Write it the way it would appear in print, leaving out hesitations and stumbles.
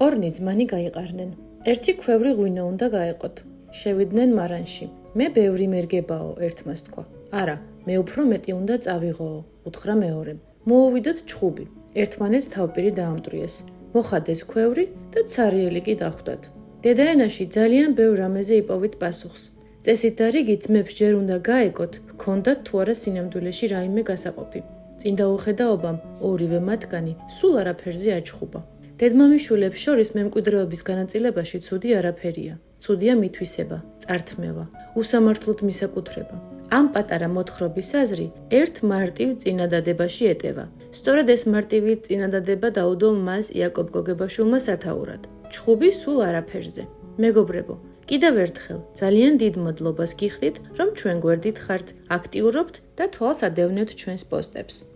ორნი ძმანი გაიყარნენ. ერთი ქვევრი ღვინო უნდა გაეყოთ. შევიდნენ მარანში. მე ბევრი მერგებაო, ერთმა თქვა. არა, მე უფრო მეტი უნდა წავიღოო, უთხრა მეორემ. მოუვიდოთ ჩხუბი. ერთმანეთს თავპირი დაამტვრიეს. მოხადეს ქვევრი და ცარიელი კი დახვდათ. დედაენაში ძალიან ბევრ რამეზე იპოვით პასუხს. წესით და რიგით ძმებს ჯერ უნდა გაეკოთ, ჰქონდათ თუ არა სინამდვილეში რაიმე გასაყოფი. წინ დაუხედაობამ ორივე მათგანი სულ არაფერზე აჩხუბა. დედმამიშვილებს შორის მემკვიდრეობის განაწილებაში ცუდი არაფერია. ცუდია მითვისება, წართმევა, უსამართლოდ მისაკუთრება. ამ პატარა მოთხრობის აზრი ერთ მარტივ წინადადებაში ეტევა. სწორედ ეს მარტივი წინადადება დაუდო მას იაკობ გოგებაშვილმა სათაურად. ჩხუბი სულ არაფერზე. მეგობრებო, კიდევ ერთხელ ძალიან დიდ მადლობას გიხდით, რომ ჩვენ გვერდით ხართ, აქტიურობთ და თვალს ადევნებთ ჩვენს პოსტებს.